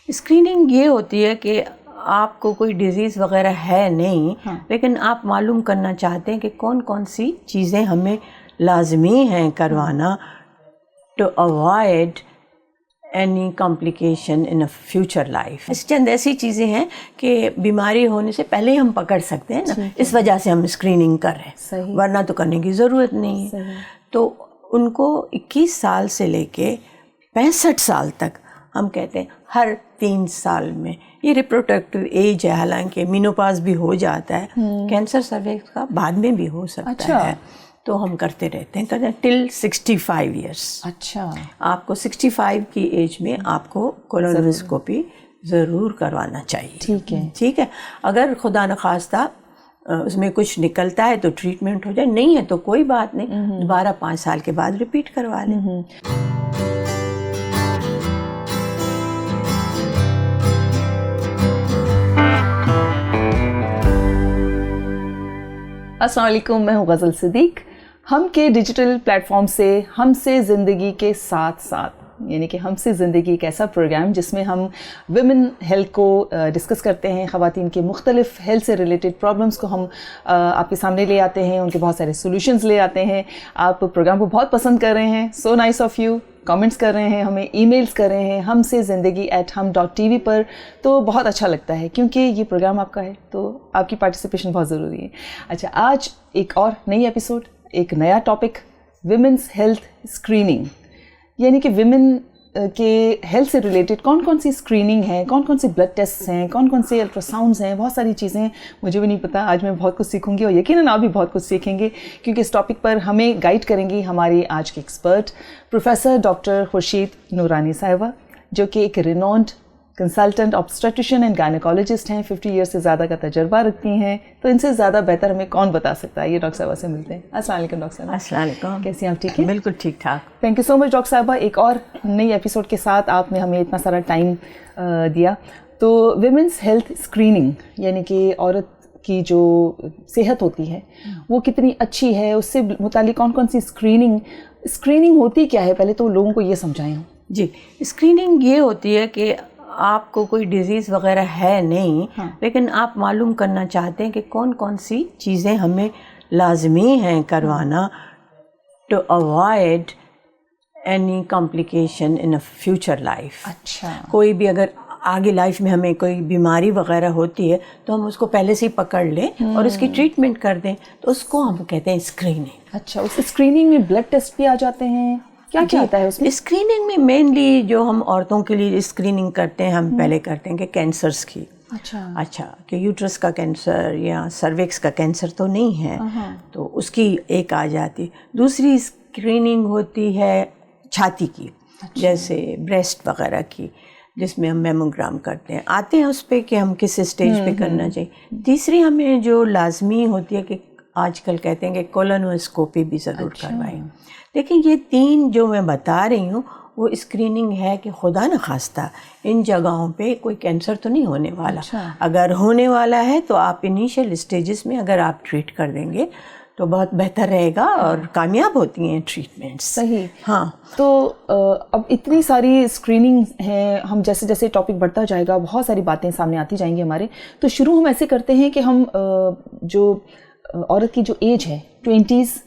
Screening یہ ہوتی ہے کہ آپ کو کوئی ڈیزیز وغیرہ ہے نہیں، لیکن آپ معلوم کرنا چاہتے ہیں کہ کون کون سی چیزیں ہمیں لازمی ہیں کروانا to avoid any complication in a future life. اس چند ایسی چیزیں ہیں کہ بیماری ہونے سے پہلے ہی ہم پکڑ سکتے ہیں نا، اس وجہ سے ہم اسکریننگ کر رہے ہیں، ورنہ تو کرنے کی ضرورت نہیں ہے. تو ان کو 21 سال سے لے کے 65 سال تک ہم کہتے ہیں ہر 3 سال میں، یہ ریپروڈکٹیو ایج ہے، حالانکہ مینوپاز بھی ہو جاتا ہے، کینسر سروکس کا بعد میں بھی ہو سکتا ہے، تو ہم کرتے رہتے ہیں ٹل 65 ایئرس. اچھا، آپ کو 65 کی ایج میں آپ کو کولونوسکوپی ضرور کروانا چاہیے. ٹھیک ہے. اگر خدا نخواستہ اس میں کچھ نکلتا ہے تو ٹریٹمنٹ ہو جائے، نہیں ہے تو کوئی بات نہیں، دوبارہ 5 سال کے بعد ریپیٹ کروا لیں. السلام علیکم، میں ہوں غزل صدیق. ہم کے ڈیجیٹل پلیٹ فارم سے ہم سے زندگی کے ساتھ ساتھ، یعنی کہ ہم سے زندگی ایک ایسا پروگرام جس میں ہم ویمن ہیلتھ کو ڈسکس کرتے ہیں، خواتین کے مختلف ہیلتھ سے ریلیٹڈ پرابلمس کو ہم آپ کے سامنے لے آتے ہیں، ان کے بہت سارے سولوشنز لے آتے ہیں. آپ پروگرام کو بہت پسند کر رہے ہیں، so nice of you. Comments کر رہے ہیں، ہمیں ای میلز کر رہے ہیں ہم سے زندگی@hum.tv پر، تو بہت اچھا لگتا ہے کیونکہ یہ پروگرام آپ کا ہے تو آپ کی پارٹیسپیشن بہت ضروری ہے. اچھا، آج ایک اور نئی ایپیسوڈ، ایک نیا ٹاپک، ویمنس ہیلتھ اسکریننگ، یعنی کہ ویمن کے ہیلتھ سے ریلیٹڈ کون کون سی اسکریننگ ہیں، کون کون سے بلڈ ٹیسٹ ہیں، کون کون سے الٹرا ساؤنڈز ہیں، بہت ساری چیزیں مجھے بھی نہیں پتا. آج میں بہت کچھ سیکھوں گی اور یقیناً آپ بھی بہت کچھ سیکھیں گے، کیونکہ اس ٹاپک پر ہمیں گائیڈ کریں گی ہماری آج کے ایکسپرٹ پروفیسر ڈاکٹر خورشید نورانی صاحبہ، جو کہ ایک رینونڈ کنسلٹنٹ آبسٹریٹیشین اینڈ گائنیکالوجسٹ ہیں، 50 ایئر سے زیادہ کا تجربہ رکھتی ہیں. تو ان سے زیادہ بہتر ہمیں کون بتا سکتا ہے. یہ ڈاکٹر صاحبہ سے ملتے ہیں. السلام علیکم ڈاکٹر صاحبہ. السلام علیکم. کیسی ہیں آپ؟ ٹھیک ہے، بالکل ٹھیک ٹھاک. Thank you so much doctor صاحبہ، ایک اور نئی ایپیسوڈ کے ساتھ آپ نے ہمیں اتنا سارا ٹائم دیا. تو ویمنس ہیلتھ اسکریننگ، یعنی کہ عورت کی جو صحت ہوتی ہے وہ کتنی اچھی ہے، اس سے متعلق کون کون سی اسکریننگ ہوتی کیا ہے، پہلے تو لوگوں کو یہ سمجھائیں. جی، اسکریننگ یہ ہوتی ہے کہ آپ کو کوئی ڈیزیز وغیرہ ہے نہیں، لیکن آپ معلوم کرنا چاہتے ہیں کہ کون کون سی چیزیں ہمیں لازمی ہیں کروانا to avoid any complication in a future life. اچھا، کوئی بھی اگر آگے لائف میں ہمیں کوئی بیماری وغیرہ ہوتی ہے تو ہم اس کو پہلے سے ہی پکڑ لیں اور اس کی ٹریٹمنٹ کر دیں، تو اس کو ہم کہتے ہیں اسکریننگ. اچھا، اس اسکریننگ میں بلڈ ٹیسٹ بھی آ جاتے ہیں، کیا کیا ہوتا ہے اس میں؟ اسکریننگ میں مینلی جو ہم عورتوں کے لیے اسکریننگ کرتے ہیں، ہم پہلے کرتے ہیں کہ کینسرس کی. اچھا کہ یوٹرس کا کینسر یا سروکس کا کینسر تو نہیں ہے، تو اس کی ایک آ جاتی. دوسری اسکریننگ ہوتی ہے چھاتی کی، جیسے بریسٹ وغیرہ کی، جس میں ہم میموگرام کرتے ہیں. آتے ہیں اس پہ کہ ہم کس اسٹیج پہ کرنا چاہیے. تیسری ہمیں جو لازمی ہوتی ہے کہ آج کل کہتے ہیں کہ کولونوسکوپی بھی ضرور کروائیں. دیکھیں، یہ 3 جو میں بتا رہی ہوں وہ اسکریننگ ہے کہ خدا نخواستہ ان جگہوں پہ کوئی کینسر تو نہیں ہونے والا. اگر ہونے والا ہے تو آپ انیشیل اسٹیجز میں اگر آپ ٹریٹ کر دیں گے تو بہت بہتر رہے گا اور کامیاب ہوتی ہیں ٹریٹمنٹس. صحیح. ہاں، تو اب اتنی ساری اسکریننگ ہیں، ہم جیسے جیسے ٹاپک بڑھتا جائے گا بہت ساری باتیں سامنے آتی جائیں گی ہمارے. تو شروع ہم ایسے کرتے ہیں کہ ہم جو عورت کی جو ایج ہے 20s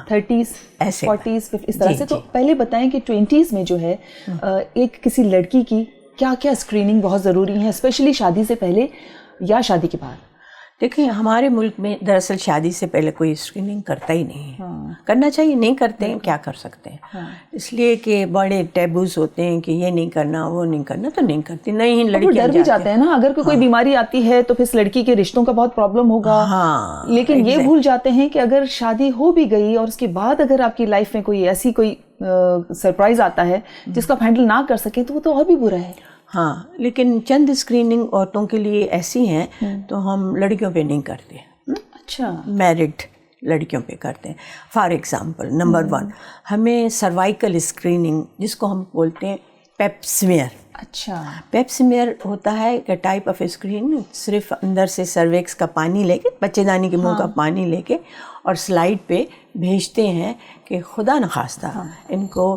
30s 40s اس طرح سے، تو پہلے بتائیں کہ 20s میں جو ہے ایک کسی لڑکی کی کیا کیا اسکریننگ بہت ضروری ہیں، اسپیشلی شادی سے پہلے یا شادی کے بعد. دیکھیں، ہمارے ملک میں دراصل شادی سے پہلے کوئی اسکریننگ کرتا ہی نہیں ہے. کرنا چاہیے، نہیں کرتے ہیں، کیا کر سکتے ہیں. اس لیے کہ بڑے ٹیبوز ہوتے ہیں کہ یہ نہیں کرنا، وہ نہیں کرنا، تو نہیں کرتی. نہیں، لڑکیاں ڈر بھی جاتے ہیں نا، اگر کوئی بیماری آتی ہے تو پھر اس لڑکی کے رشتوں کا بہت پرابلم ہوگا. لیکن یہ بھول جاتے ہیں کہ اگر شادی ہو بھی گئی اور اس کے بعد اگر آپ کی لائف میں کوئی ایسی کوئی سرپرائز آتا ہے جس کو آپ ہینڈل نہ کر سکیں تو وہ تو اور بھی برا ہے. ہاں، لیکن چند اسکریننگ عورتوں کے لیے ایسی ہیں تو ہم لڑکیوں پہ نہیں کرتے. اچھا، میرڈ لڑکیوں پہ کرتے ہیں. فار ایگزامپل، نمبر 1 ہمیں سروائیکل اسکریننگ، جس کو ہم بولتے ہیں پیپ سمیئر. اچھا، پیپ سمیئر ہوتا ہے کہ ٹائپ آف اسکرین، صرف اندر سے سروکس کا پانی لے کے، بچے دانی کے منہ کا پانی لے کے اور سلائڈ پہ بھیجتے ہیں کہ خدا نخواستہ ان کو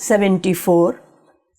74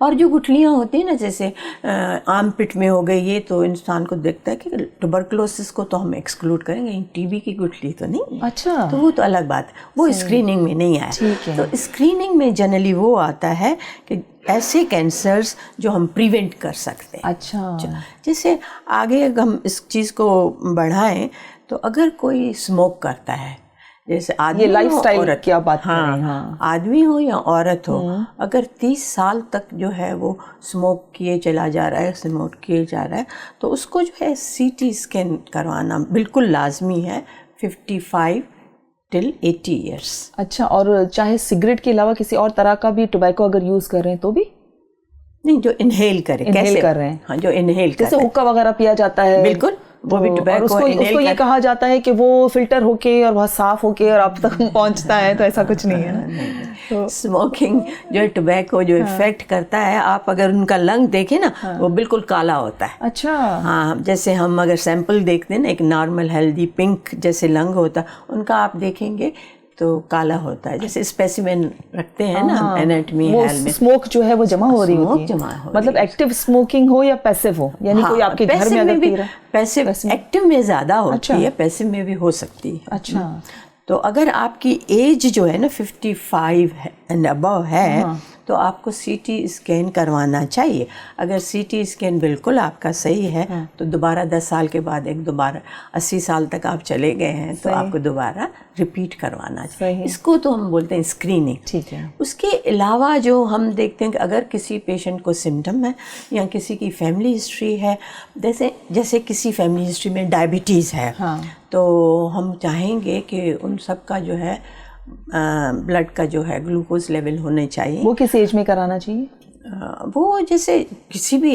اور جو گٹھلیاں ہوتی ہیں نا جیسے آم پٹ میں ہو گئی یہ تو انسان کو دیکھتا ہے کہ ٹوبرکلوسس کو تو ہم ایکسکلوڈ کریں گے, ٹی بی کی گٹھلی تو نہیں. اچھا, تو وہ تو الگ بات, وہ اسکریننگ میں نہیں آیا. تو اسکریننگ میں جنرلی وہ آتا ہے کہ ایسے کینسرز جو ہم پریونٹ کر سکتے ہیں. اچھا, جیسے آگے ہم اس چیز کو بڑھائیں تو اگر کوئی اسموک کرتا ہے, جیسے آدمی لائف ہو سٹائل عورت, کیا بات کر رہے ہیں, ہاں آدمی ہو یا عورت ہو, اگر 30 سال تک جو ہے وہ اسموک کیے چلا جا رہا ہے, اسموک کیے جا رہا ہے, تو اس کو جو ہے سی ٹی اسکین کروانا بالکل لازمی ہے 55 till 80 ایئرس. اچھا, اور چاہے سگریٹ کے علاوہ کسی اور طرح کا بھی ٹوبیکو اگر یوز کر رہے ہیں تو بھی نہیں, جو انہیل کرے, انہیل کر رہے ہیں, ہاں جو انہیل کرے, جیسے حقہ وغیرہ پیا جاتا ہے, بالکل وہ بھی ٹوبیکو. اس کو یہ کہا جاتا ہے کہ وہ فلٹر ہو کے اور بہت صاف ہو کے اور آپ تک پہنچتا ہے, تو ایسا کچھ نہیں ہے. اسموکنگ جو ہے ٹوبیکو جو افیکٹ کرتا ہے, آپ اگر ان کا لنگ دیکھیں نا وہ بالکل کالا ہوتا ہے. اچھا, ہاں جیسے ہم اگر سیمپل دیکھتے ہیں نا, ایک نارمل ہیلدی پنک جیسے لنگ ہوتا ہے, ان کا آپ دیکھیں گے تو کالا ہوتا ہے. جیسے اسپیسیمن رکھتے ہیں نا اینیٹمی ہیل میں, اسموک جو ہے وہ جمع ہو رہی ہوتی ہے, مطلب ایکٹیو اسموکنگ ہو یا پیسو ہو, یعنی کوئی آپ کے گھر میں اگر پی رہا ہے. پیسو ایکٹیو میں زیادہ ہوتی ہے, پیسو میں بھی ہو سکتی ہے. اچھا, تو اگر آپ کی ایج جو ہے نا 55 اینڈ ابو ہے تو آپ کو سی ٹی اسکین کروانا چاہیے. اگر سی ٹی اسکین بالکل آپ کا صحیح ہے تو دوبارہ 10 سال کے بعد دوبارہ 80 سال تک آپ چلے گئے ہیں تو آپ کو دوبارہ ریپیٹ کروانا چاہیے. اس کو تو ہم بولتے ہیں اسکریننگ. ٹھیک ہے. اس کے علاوہ جو ہم دیکھتے ہیں کہ اگر کسی پیشنٹ کو سمٹم ہے یا کسی کی فیملی ہسٹری ہے, جیسے کسی فیملی ہسٹری میں ڈائبٹیز ہے, تو ہم چاہیں گے کہ ان سب کا جو ہے بلڈ کا جو ہے گلوکوز لیول ہونے چاہیے. وہ کس ایج میں کرانا چاہیے؟ وہ جیسے کسی بھی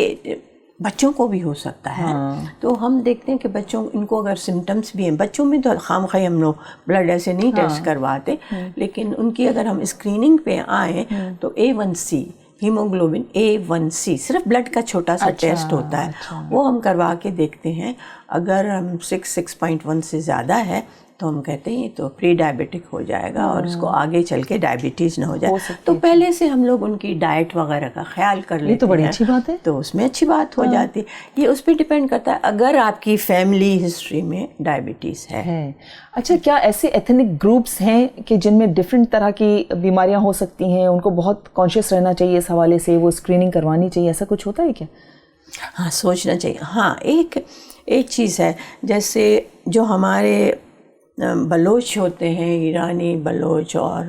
بچوں کو بھی ہو سکتا ہے. تو ہم دیکھتے ہیں کہ بچوں ان کو اگر سمٹمس بھی ہیں, بچوں میں تو خام خواہ ہم لوگ بلڈ ایسے نہیں ٹیسٹ کرواتے, لیکن ان کی اگر ہم اسکریننگ پہ آئیں تو A1C ہیموگلوبن A1C صرف بلڈ کا چھوٹا سا ٹیسٹ ہوتا ہے, وہ ہم کروا کے دیکھتے ہیں. اگر ہم 6.1 سے زیادہ ہے تو ہم کہتے ہیں تو پری ڈائبیٹک ہو جائے گا اور اس کو آگے چل کے ڈائبٹیز نہ ہو جائے. تو پہلے سے ہم لوگ ان کی ڈائٹ وغیرہ کا خیال کر لیتے ہیں. یہ تو بڑی اچھی بات ہے, تو اس میں اچھی بات ہو جاتی ہے. یہ اس پہ ڈیپینڈ کرتا ہے اگر آپ کی فیملی ہسٹری میں ڈائبٹیز ہے. اچھا, کیا ایسے ایتھنک گروپس ہیں کہ جن میں ڈفرینٹ طرح کی بیماریاں ہو سکتی ہیں, ان کو بہت کانشیس رہنا چاہیے اس حوالے سے, وہ اسکریننگ کروانی چاہیے, ایسا کچھ ہوتا ہے کیا؟ ہاں سوچنا چاہیے. ہاں ایک چیز ہے, جیسے جو ہمارے بلوچ ہوتے ہیں, ایرانی بلوچ, اور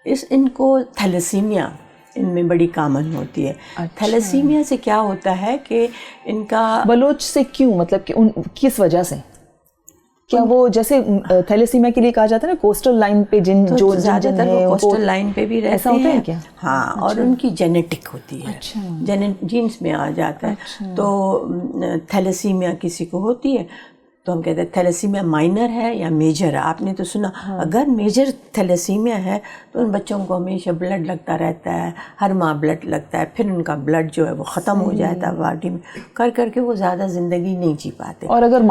ان کو تھیلیسیمیا ان میں بڑی کامن ہوتی ہے. تھیلیسیمیا سے کیا ہوتا ہے کہ ان کا بلوچ سے کیوں, مطلب کہ کس وجہ سے, کیا وہ جیسے تھیلیسیمیا کے لیے کہا جاتا ہے نا کوسٹل لائن پہ جو زیادہ تر وہ کوسٹل لائن پہ بھی رہتے ہیں کیا؟ ہاں, اور ان کی جینیٹک ہوتی ہے, جینس میں آ جاتا ہے. تو تھیلیسیمیا کسی کو ہوتی ہے تو ہم کہتے ہیں تھیلیسیمیا مائنر ہے یا میجر ہے. آپ نے تو سنا, اگر میجر تھیلیسیمیا ہے تو ان بچوں کو ہمیشہ بلڈ لگتا رہتا ہے, ہر ماہ بلڈ لگتا ہے, پھر ان کا بلڈ جو ہے وہ ختم ہو جاتا ہے باڈی میں, کر کے وہ زیادہ زندگی نہیں جی پاتے. اور اگر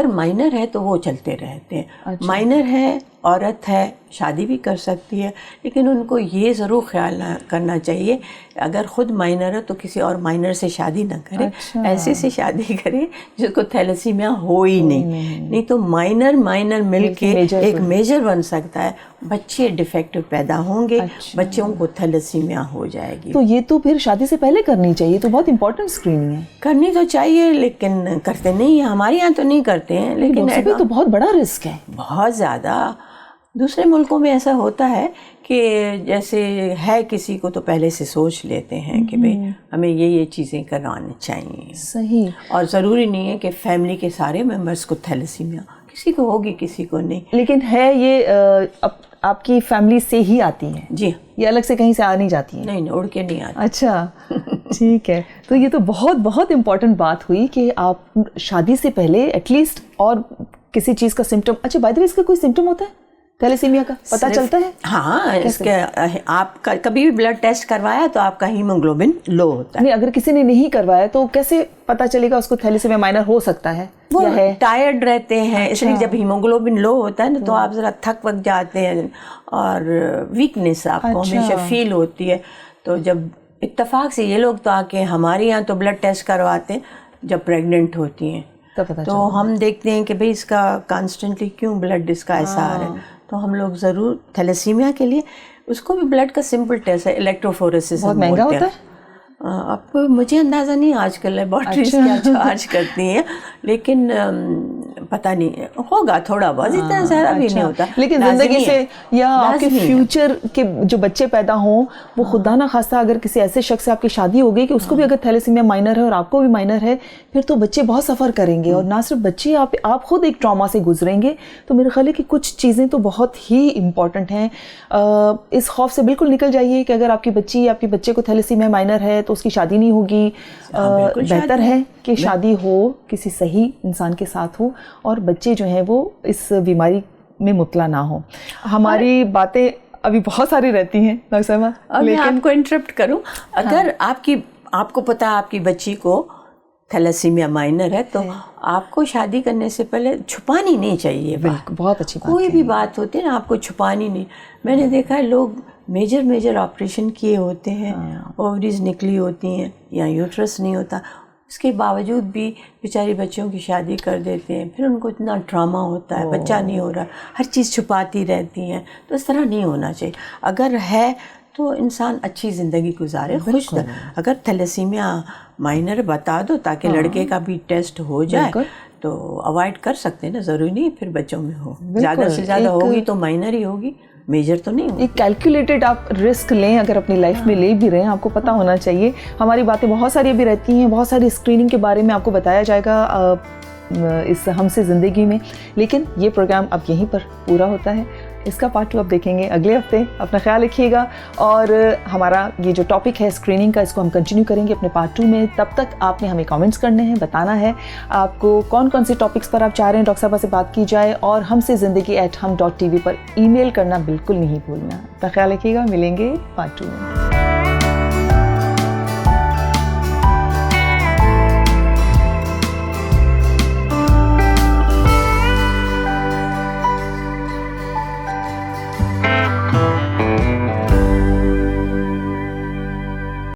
مائنر ہے تو وہ چلتے رہتے ہیں. مائنر ہے, عورت ہے, شادی بھی کر سکتی ہے, لیکن ان کو یہ ضرور خیال کرنا چاہیے اگر خود مائنر ہے تو کسی اور مائنر سے شادی نہ کرے. ایسے سے شادی کرے جس کو تھیلیسیمیا ہو ہی نہیں تو مائنر مل کے ایک میجر بن سکتا ہے. بچے ڈیفیکٹو پیدا ہوں گے, بچوں کو تھیلیسیمیا ہو جائے گی. تو یہ تو پھر شادی سے پہلے کرنی چاہیے, تو بہت امپورٹنٹ اسکریننگ ہے. کرنی تو چاہیے لیکن کرتے نہیں ہیں, ہمارے یہاں تو نہیں کرتے ہیں, لیکن تو بہت بڑا رسک ہے, بہت زیادہ. دوسرے ملکوں میں ایسا ہوتا ہے کہ جیسے ہے کسی کو تو پہلے سے سوچ لیتے ہیں کہ بھئی ہمیں یہ چیزیں کرانی چاہیے. صحیح. اور ضروری نہیں ہے کہ فیملی کے سارے ممبرس کو تھیلیسیمیا, کسی کو ہوگی کسی کو نہیں. لیکن ہے یہ آپ کی فیملی سے ہی آتی ہیں؟ جی, یہ الگ سے کہیں سے آ نہیں جاتی ہیں؟ نہیں, اڑ کے نہیں آتی. اچھا ٹھیک ہے. تو یہ تو بہت بہت امپورٹنٹ بات ہوئی کہ آپ شادی سے پہلے ایٹ لیسٹ, اور کسی چیز کا سمٹم, اچھا بائی دا وے اس کا کوئی سمٹم ہوتا ہے تھیلیسیمیا کا, پتہ چلتا ہے؟ ہاں, اس کے آپ کا کبھی بھی بلڈ ٹیسٹ کروایا تو آپ کا ہیموگلوبن لو ہوتا ہے. نہیں, اگر کسی نے نہیں کروایا تو کیسے پتہ چلے گا اس کو تھیلیسیمیا مائنر ہو سکتا ہے؟ وہ ٹائرڈ رہتے ہیں, اس لیے جب ہیموگلوبن لو ہوتا ہے نا تو آپ ذرا تھک وک جاتے ہیں اور ویکنیس آپ کو ہمیشہ فیل ہوتی ہے. تو جب اتفاق سے یہ لوگ تو آ کے ہمارے یہاں تو بلڈ ٹیسٹ کرواتے ہیں جب پریگننٹ ہوتی ہیں, تو ہم دیکھتے ہیں کہ بھئی اس کا کانسٹنٹلی کیوں بلڈ اس کا ایسا آ رہا ہے, تو ہم لوگ ضرور تھیلیسیمیا کے لیے اس کو بھی بلڈ کا سمپل ٹیسٹ ہے, الیکٹروفورسس. بہت مہنگا ہوتا ہے اب مجھے اندازہ نہیں آج کل لیبارٹریز کیا چارج کرتی ہیں, لیکن پتہ نہیں, ہوگا تھوڑا بہت, اتنا زیادہ بھی نہیں ہوتا. لیکن زندگی سے یا آپ کے فیوچر کے جو بچے پیدا ہوں وہ خدا نہ خواستہ اگر کسی ایسے شخص سے آپ کی شادی ہو گئی کہ اس کو بھی اگر تھیلیسیمیا مائنر ہے اور آپ کو بھی مائنر ہے, پھر تو بچے بہت سفر کریں گے, اور نہ صرف بچے, آپ خود ایک ٹراما سے گزریں گے. تو میرے خیال ہے کہ کچھ چیزیں تو بہت ہی امپورٹنٹ ہیں. اس خوف سے بالکل نکل جائیے کہ اگر آپ کی بچی یا آپ کے بچے کو تھیلیسیمیا مائنر ہے تو اس کی شادی نہیں ہوگی. بہتر ہے کہ شادی ہو کسی صحیح انسان کے ساتھ ہو اور بچے جو ہیں وہ اس بیماری میں مبتلا نہ ہوں. ہماری باتیں ابھی بہت ساری رہتی ہیں ڈاکٹر صاحبہ, لیکن آپ کو انٹرپٹ کروں, اگر آپ کو پتہ آپ کی بچی کو تھیلیسیمیا مائنر ہے تو آپ کو شادی کرنے سے پہلے چھپانی نہیں چاہیے. بالکل, بہت اچھی بات. کوئی بھی بات ہوتی ہے نا, آپ کو چھپانی نہیں. میں نے دیکھا ہے لوگ میجر آپریشن کیے ہوتے ہیں, اووریز نکلی ہوتی ہیں یا یوٹرس نہیں ہوتا, اس کے باوجود بھی بیچاری بچوں کی شادی کر دیتے ہیں. پھر ان کو اتنا ٹراما ہوتا ہے, بچہ نہیں ہو رہا, ہر چیز چھپاتی رہتی ہیں. تو اس طرح نہیں ہونا چاہیے. اگر ہے تو انسان اچھی زندگی گزارے, خوش. اگر تھیلیسیمیا مائنر بتا دو تاکہ لڑکے کا بھی ٹیسٹ ہو جائے تو اوائڈ کر سکتے ہیں نا, ضروری نہیں پھر بچوں میں ہو. زیادہ سے زیادہ ہوگی تو مائنر ہی ہوگی, میجر تو نہیں. ایک کیلکولیٹڈ آپ رسک لیں, اگر اپنی لائف میں لے بھی رہے ہیں, آپ کو پتہ ہونا چاہیے. ہماری باتیں بہت ساری ابھی رہتی ہیں, بہت ساری اسکریننگ کے بارے میں آپ کو بتایا جائے گا اس ہم سے زندگی میں, لیکن یہ پروگرام اب یہیں پر پورا ہوتا ہے. اس کا پارٹ 2 آپ دیکھیں گے اگلے ہفتے. اپنا خیال رکھیے گا, اور ہمارا یہ جو ٹاپک ہے اسکریننگ کا, اس کو ہم کنٹینیو کریں گے اپنے پارٹ 2 میں. تب تک آپ نے ہمیں کامنٹس کرنے ہیں, بتانا ہے آپ کو کون کون سے ٹاپکس پر آپ چاہ رہے ہیں ڈاکٹر صاحبہ سے بات کی جائے, اور ہم سے زندگی @hum.tv پر ای میل کرنا بالکل نہیں بھولنا. اپنا خیال رکھیے گا, ملیں گے پارٹ 2 میں.